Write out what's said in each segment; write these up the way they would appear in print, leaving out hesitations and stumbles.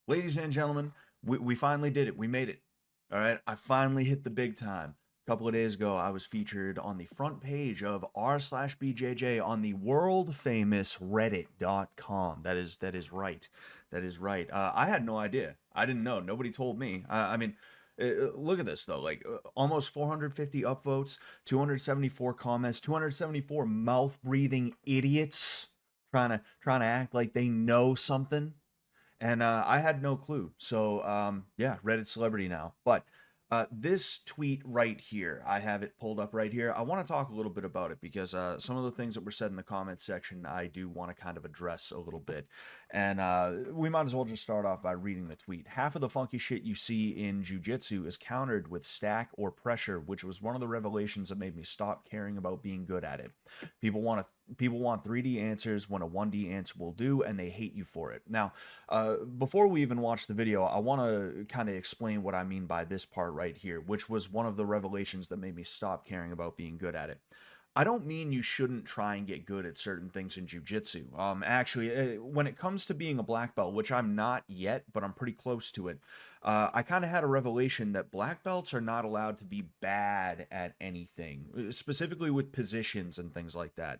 Ladies and gentlemen, we finally did it. We made it. All right. I finally hit the big time. A couple of days ago, I was featured on the front page of r/BJJ on the world famous Reddit.com. That is right. That is right. I had no idea. I didn't know. Nobody told me. I mean, look at this though. Like almost 450 upvotes, 274 comments, 274 mouth breathing idiots trying to act like they know something, and I had no clue. So yeah, Reddit celebrity now. But this tweet right here, I have it pulled up right here. I want to talk a little bit about it because some of the things that were said in the comments section, I do want to kind of address a little bit. And we might as well just start off by reading the tweet. Half of the funky shit you see in jiu-jitsu is countered with stack or pressure, which was one of the revelations that made me stop caring about being good at it. People want 3D answers when a 1D answer will do, and they hate you for it. Now, before we even watch the video, I want to kind of explain what I mean by this part right here, which was one of the revelations that made me stop caring about being good at it. I don't mean you shouldn't try and get good at certain things in jiu-jitsu. Actually, when it comes to being a black belt, which I'm not yet, but I'm pretty close to it, I kind of had a revelation that black belts are not allowed to be bad at anything, specifically with positions and things like that.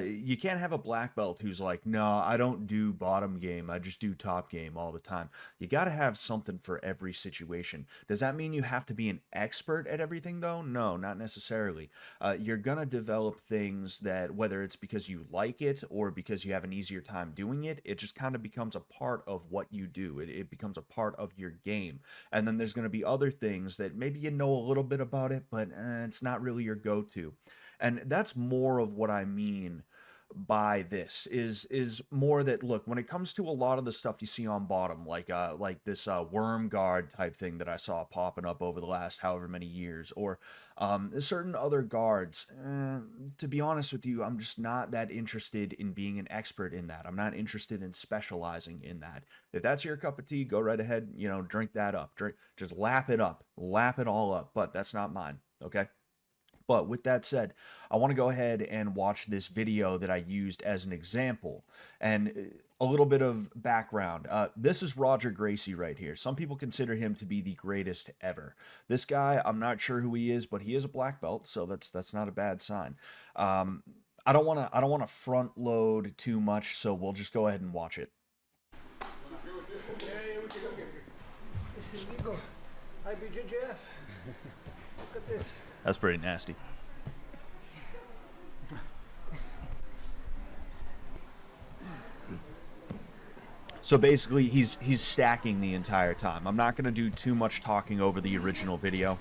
You can't have a black belt who's like, no, I don't do bottom game, I just do top game all the time. You got to have something for every situation. Does that mean you have to be an expert at everything, though? No, not necessarily. You're gonna develop things that, whether it's because you like it or because you have an easier time doing it, it just kind of becomes a part of what you do. It becomes a part of your game. And then there's going to be other things that maybe you know a little bit about it, but it's not really your go-to. And that's more of what I mean by this is more that, look, when it comes to a lot of the stuff you see on bottom, like this worm guard type thing that I saw popping up over the last however many years, or certain other guards, to be honest with you, I'm just not that interested in being an expert in that. I'm not interested in specializing in that. If that's your cup of tea, go right ahead, drink that up, just lap it up, lap it all up, but that's not mine. Okay. But with that said, I want to go ahead and watch this video that I used as an example. And a little bit of background. This is Roger Gracie right here. Some people consider him to be the greatest ever. This guy, I'm not sure who he is, but he is a black belt, so that's not a bad sign. I don't want to front load too much, so we'll just go ahead and watch it. This is legal. Hi, BJJ. Look at this. That's pretty nasty. So basically, he's stacking the entire time. I'm not gonna do too much talking over the original video,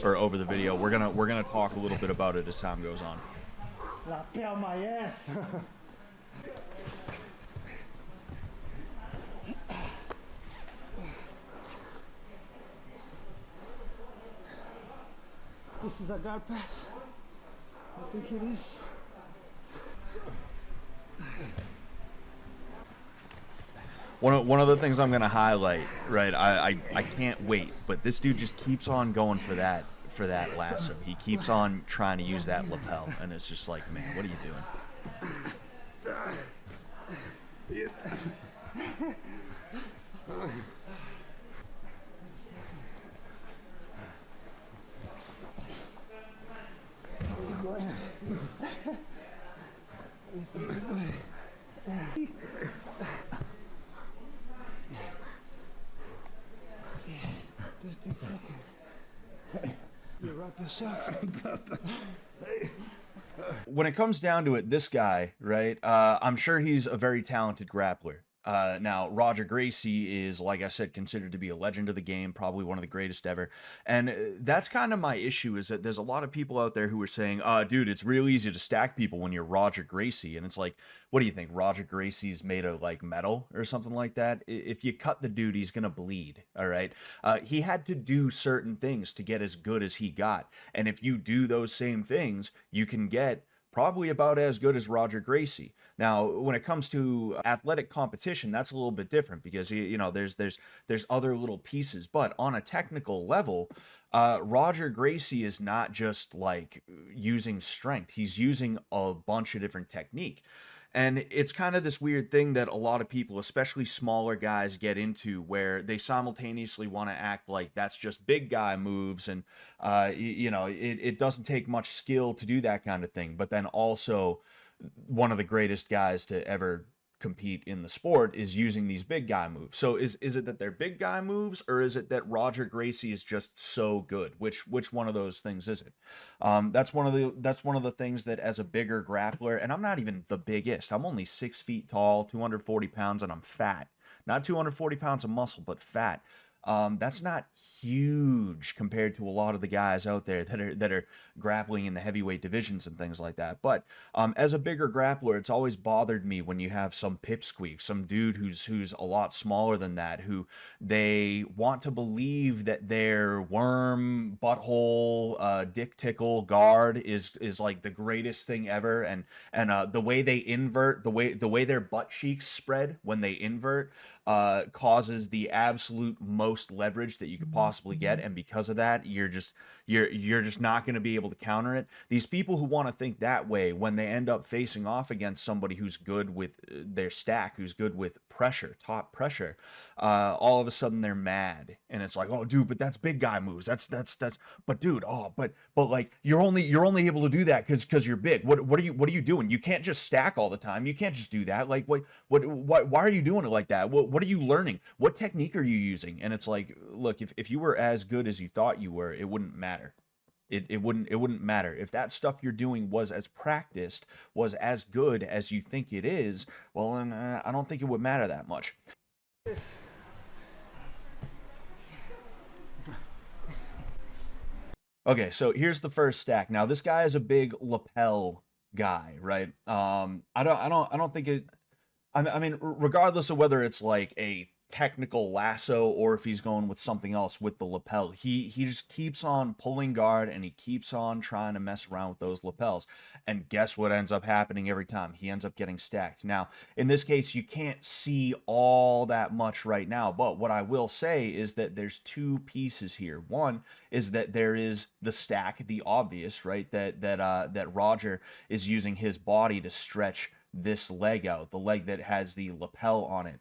or over the video. We're gonna talk a little bit about it as time goes on. Lapel my ass. This is a guard pass. I think it is. One of the things I'm going to highlight, right? I can't wait, but this dude just keeps on going for that lasso. He keeps on trying to use that lapel, and it's just like, man, what are you doing? You wrap yourself. When it comes down to it, this guy, right? I'm sure he's a very talented grappler. Now, Roger Gracie is, like I said, considered to be a legend of the game, probably one of the greatest ever. And that's kind of my issue, is that there's a lot of people out there who are saying, dude, it's real easy to stack people when you're Roger Gracie. And it's like, what do you think? Roger Gracie's made of like metal or something like that? If you cut the dude, he's going to bleed. All right. He had to do certain things to get as good as he got. And if you do those same things, you can get probably about as good as Roger Gracie. Now, when it comes to athletic competition, that's a little bit different because there's other little pieces. But on a technical level, Roger Gracie is not just like using strength; he's using a bunch of different technique. And it's kind of this weird thing that a lot of people, especially smaller guys, get into where they simultaneously want to act like that's just big guy moves. And, it doesn't take much skill to do that kind of thing. But then also, one of the greatest guys to ever compete in the sport is using these big guy moves. So is it that they're big guy moves, or is it that Roger Gracie is just so good? Which one of those things is it? That's one of the things that, as a bigger grappler, and I'm not even the biggest. I'm only 6 feet tall, 240 pounds, and I'm fat. Not 240 pounds of muscle, but fat. That's not huge compared to a lot of the guys out there that are grappling in the heavyweight divisions and things like that. But as a bigger grappler, it's always bothered me when you have some pipsqueak, some dude who's a lot smaller than that, who they want to believe that their worm, butthole, dick tickle guard is like the greatest thing ever, and the way they invert, the way their butt cheeks spread when they invert, causes the absolute most leverage that you could possibly get, and because of that, you're just not going to be able to counter it. These people who want to think that way, when they end up facing off against somebody who's good with their stack, who's good with pressure, top pressure, all of a sudden they're mad, and it's like, oh, dude, but that's big guy moves. That's. But dude, but like you're only able to do that because you're big. What are you doing? You can't just stack all the time. You can't just do that. Like why are you doing it like that? What are you learning? What technique are you using? And it's like, look, if you were as good as you thought you were, it wouldn't matter. It wouldn't matter if that stuff you're doing was as practiced, was as good as you think it is. Well, then I don't think it would matter that much. Okay, so here's the first stack. Now this guy is a big lapel guy, right? I don't think it. I mean, regardless of whether it's like a technical lasso or if he's going with something else with the lapel, he just keeps on pulling guard, and he keeps on trying to mess around with those lapels. And guess what ends up happening every time? He ends up getting stacked. Now, in this case, you can't see all that much right now, but what I will say is that there's two pieces here. One is that there is the stack, the obvious, right? That Roger is using his body to stretch this leg out, the leg that has the lapel on it.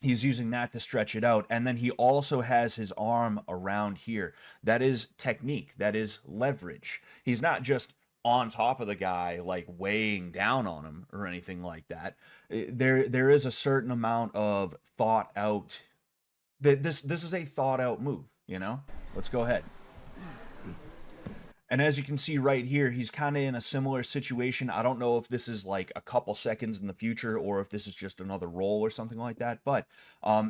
He's using that to stretch it out, and then he also has his arm around here. That is technique. That is leverage. He's not just on top of the guy, like weighing down on him or anything like that. There is a certain amount of thought out. This is a thought out move. Let's go ahead. And as you can see right here, he's kind of in a similar situation. I don't know if this is like a couple seconds in the future or if this is just another roll or something like that. But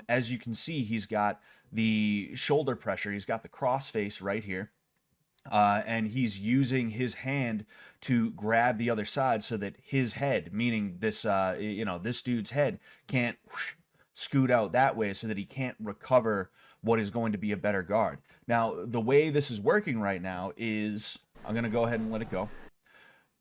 as you can see, he's got the shoulder pressure. He's got the crossface right here. And he's using his hand to grab the other side so that his head, meaning this dude's head, can't scoot out that way, so that he can't recover what is going to be a better guard. Now, the way this is working right now is, I'm going to go ahead and let it go.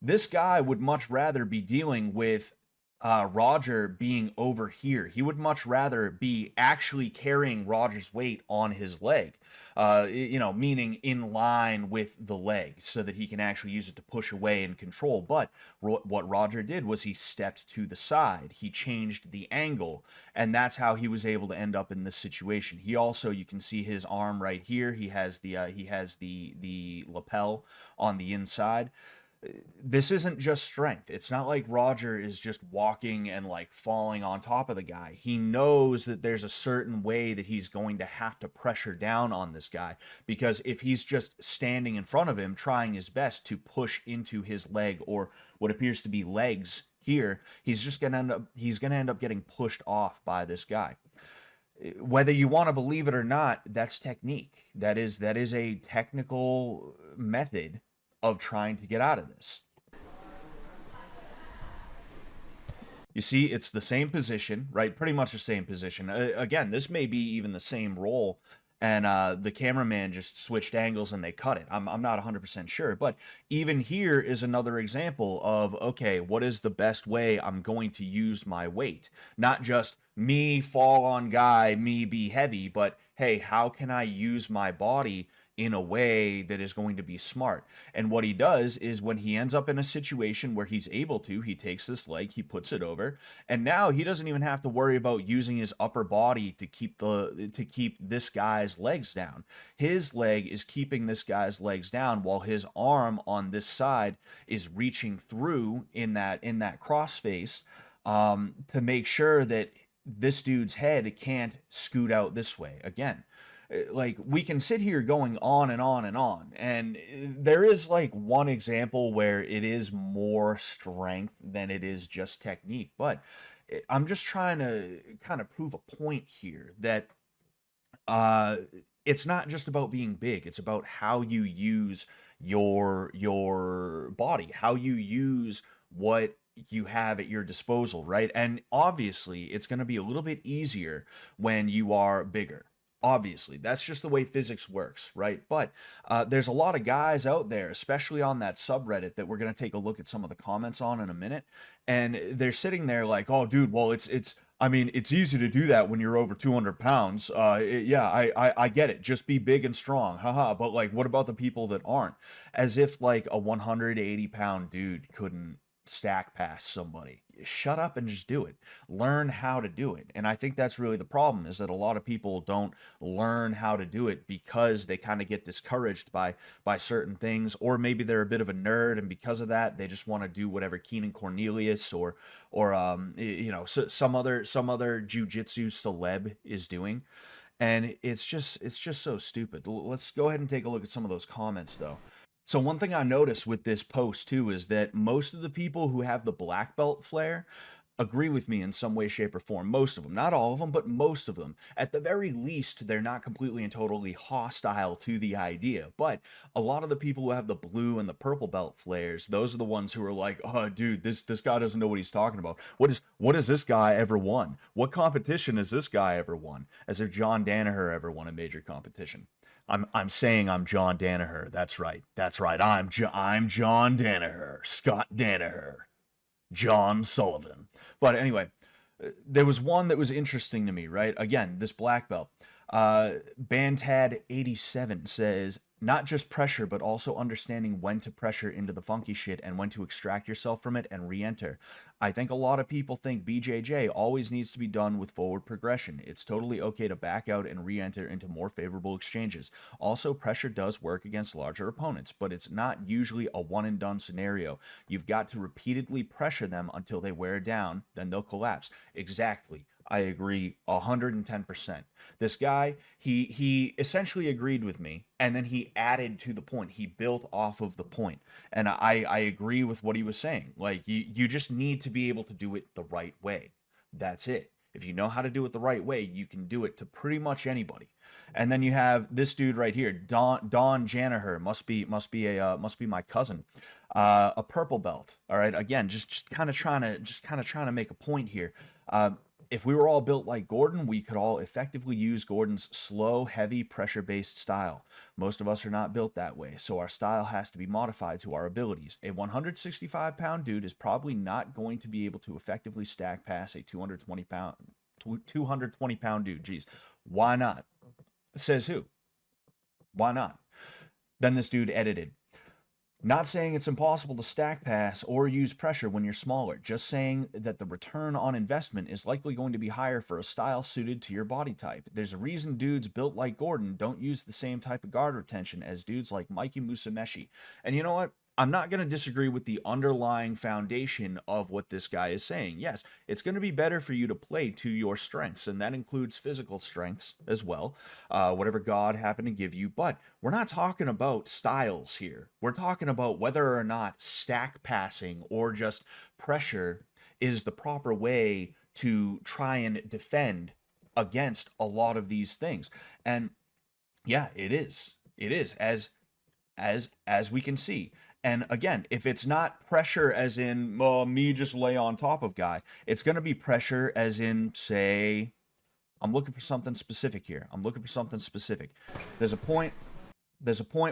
This guy would much rather be dealing with Roger being over here. He would much rather be actually carrying Roger's weight on his leg, meaning in line with the leg, so that he can actually use it to push away and control. But what Roger did was he stepped to the side. He changed the angle, and that's how he was able to end up in this situation. He also, you can see his arm right here. He has the lapel on the inside. This isn't just strength. It's not like Roger is just walking and like falling on top of the guy. He knows that there's a certain way that he's going to have to pressure down on this guy, because if he's just standing in front of him trying his best to push into his leg, or what appears to be legs here, he's going to end up getting pushed off by this guy. Whether you want to believe it or not, that's technique. That is a technical method of trying to get out of this. You see, it's the same position, right? Pretty much the same position. Again, this may be even the same roll, and the cameraman just switched angles and they cut it. I'm not 100% sure, but even here is another example of, okay, what is the best way I'm going to use my weight? Not just me fall on guy, me be heavy, but hey, how can I use my body in a way that is going to be smart. And what he does is when he ends up in a situation where he's able to, he takes this leg, he puts it over, and now he doesn't even have to worry about using his upper body to keep this guy's legs down. His leg is keeping this guy's legs down while his arm on this side is reaching through in that crossface, to make sure that this dude's head can't scoot out this way again. Like, we can sit here going on and on and on, and there is like one example where it is more strength than it is just technique, but I'm just trying to kind of prove a point here that uh it's not just about being big, it's about how you use your body, how you use what you have at your disposal, right? And obviously it's going to be a little bit easier when you are bigger. Obviously, that's just the way physics works, right? But there's a lot of guys out there, especially on that subreddit, that we're going to take a look at some of the comments on in a minute, and they're sitting there like, oh dude, well, it's I mean, it's easy to do that when you're over 200 pounds. Yeah, I get it. Just be big and strong. Haha. But like, what about the people that aren't? As if like a 180-pound dude couldn't stack past somebody. Shut up and just do it. Learn how to do it. And I think that's really the problem, is that a lot of people don't learn how to do it because they kind of get discouraged by certain things, or maybe they're a bit of a nerd, and because of that they just want to do whatever Keenan Cornelius or some other jujitsu celeb is doing. And it's just so stupid. Let's go ahead and take a look at some of those comments though. So one thing I noticed with this post too is that most of the people who have the black belt flair agree with me in some way, shape, or form. Most of them, not all of them, but most of them. At the very least, they're not completely and totally hostile to the idea. But a lot of the people who have the blue and the purple belt flares, those are the ones who are like, oh dude, this guy doesn't know what he's talking about. What has this guy ever won? What competition has this guy ever won? As if John Danaher ever won a major competition. I'm saying I'm John Danaher. That's right. I'm John Danaher. Scott Danaher. John Sullivan. But anyway, there was one that was interesting to me, right? Again, this black belt. Bantad87 says, not just pressure, but also understanding when to pressure into the funky shit and when to extract yourself from it and re-enter. I think a lot of people think BJJ always needs to be done with forward progression. It's totally okay to back out and re-enter into more favorable exchanges. Also, pressure does work against larger opponents, but it's not usually a one and done scenario. You've got to repeatedly pressure them until they wear down, then they'll collapse. Exactly. I agree 110%. This guy, he essentially agreed with me, and then he added to the point. He built off of the point. And I agree with what he was saying. Like, you just need to be able to do it the right way. That's it. If you know how to do it the right way, you can do it to pretty much anybody. And then you have this dude right here, Don Janaher, must be my cousin. A purple belt. All right. Again, just kind of trying to make a point here. If we were all built like Gordon, we could all effectively use Gordon's slow, heavy, pressure-based style. Most of us are not built that way, so our style has to be modified to our abilities. A 165-pound dude is probably not going to be able to effectively stack past a 220-pound dude. Jeez, why not? Says who? Why not? Then this dude edited. Not saying it's impossible to stack pass or use pressure when you're smaller, just saying that the return on investment is likely going to be higher for a style suited to your body type. There's a reason dudes built like Gordon don't use the same type of guard retention as dudes like Mikey Musameshi. And you know what? I'm not going to disagree with the underlying foundation of what this guy is saying. Yes, it's going to be better for you to play to your strengths, and that includes physical strengths as well, whatever God happened to give you. But we're not talking about styles here. We're talking about whether or not stack passing or just pressure is the proper way to try and defend against a lot of these things. And yeah, it is. It is, as we can see. And again, if it's not pressure as in me just lay on top of guy, it's going to be pressure as in, say, I'm looking for something specific here. There's a point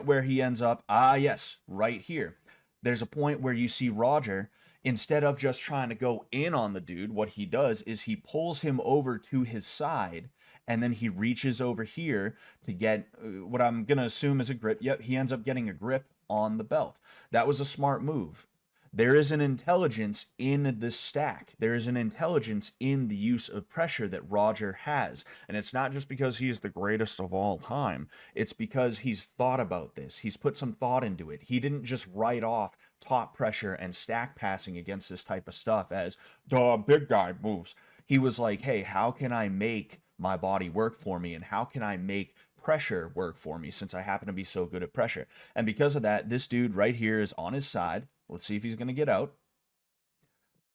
where he ends up, yes, right here. There's a point where you see Roger, Instead of just trying to go in on the dude, what he does is he pulls him over to his side, and then he reaches over here to get what I'm going to assume is a grip. Yep, he ends up getting a grip on the belt. That was a smart move. There is an intelligence in the stack. There is an intelligence in the use of pressure that Roger has. And it's not just because he is the greatest of all time. It's because he's thought about this. He's put some thought into it. He didn't just write off top pressure and stack passing against this type of stuff as the big guy moves. He was like, hey, how can I make my body work for me? And how can I make pressure work for me since I happen to be so good at pressure? And because of that, this dude right here is on his side. Let's see if he's going to get out.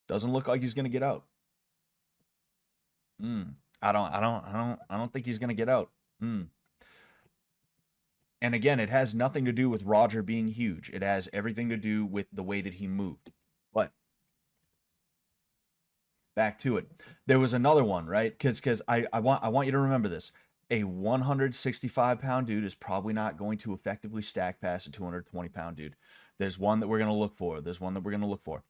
Doesn't look like he's going to get out. I don't think he's going to get out. And again, it has nothing to do with Roger being huge. It has everything to do with the way that he moved. But back to it. There was another one, right? Because I want you to remember this. A 165-pound dude is probably not going to effectively stack pass a 220-pound dude. There's one that we're going to look for. There's one that we're going to look for.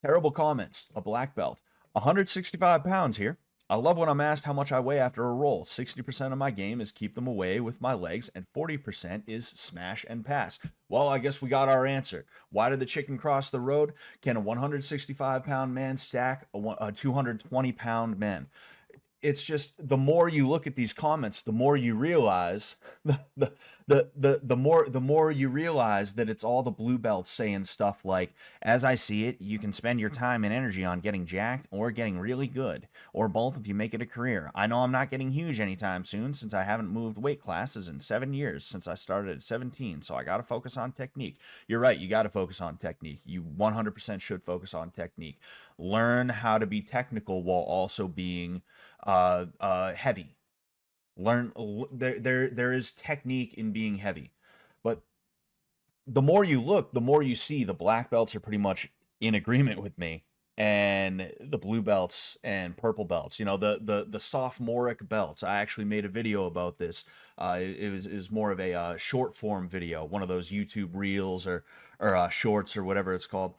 Terrible comments. A black belt. 165 pounds here. I love when I'm asked how much I weigh after a roll. 60% of my game is keep them away with my legs, and 40% is smash and pass. Well, I guess we got our answer. Why did the chicken cross the road? Can a 165-pound man stack a 220-pound man? It's just the more you look at these comments, the more you realize the more you realize that it's all the blue belts saying stuff like, as I see it, you can spend your time and energy on getting jacked or getting really good, or both if you make it a career. I know I'm not getting huge anytime soon since I haven't moved weight classes in 7 years since I started at 17, so I got to focus on technique. You're right, you got to focus on technique. You 100% should focus on technique. Learn how to be technical while also being heavy. There is technique in being heavy, but the more you look, the more you see the black belts are pretty much in agreement with me, and the blue belts and purple belts, you know, the sophomoric belts. I actually made a video about this. It was more of a short form video, one of those YouTube reels or shorts or whatever it's called.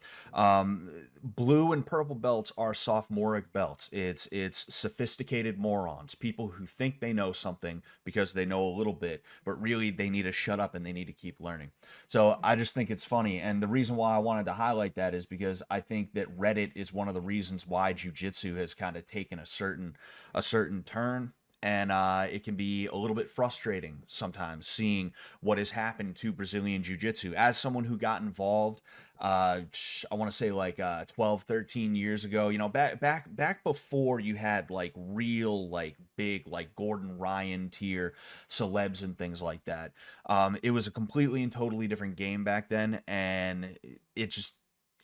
Blue and purple belts are sophomoric belts. It's sophisticated morons, people who think they know something because they know a little bit, but really they need to shut up and they need to keep learning. So I just think it's funny, and the reason why I wanted to highlight that is because I think that Reddit is one of the reasons why jiu-jitsu has kind of taken a certain turn. And it can be a little bit frustrating sometimes seeing what has happened to Brazilian Jiu-Jitsu. As someone who got involved, I want to say like 12, 13 years ago, you know, back before you had like real, like big, like Gordon Ryan tier celebs and things like that. It was a completely and totally different game back then, and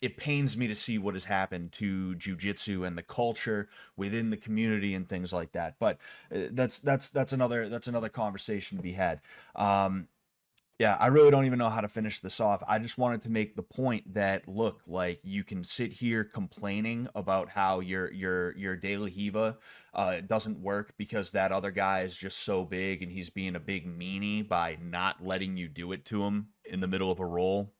it pains me to see what has happened to jiu-jitsu and the culture within the community and things like that. But that's another conversation to be had. Yeah, I really don't even know how to finish this off. I just wanted to make the point that, look, like, you can sit here complaining about how your De La Hiva doesn't work because that other guy is just so big and he's being a big meanie by not letting you do it to him in the middle of a roll.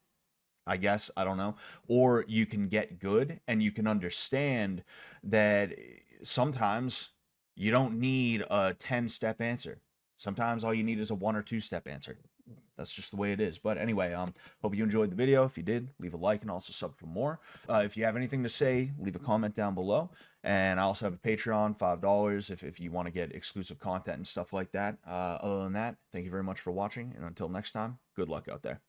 I guess, I don't know. Or you can get good and you can understand that sometimes you don't need a 10-step answer. Sometimes all you need is a 1 or 2-step answer. That's just the way it is. But anyway, hope you enjoyed the video. If you did, leave a like and also sub for more. If you have anything to say, leave a comment down below. And I also have a Patreon, $5 if you want to get exclusive content and stuff like that. Other than that, thank you very much for watching. And until next time, good luck out there.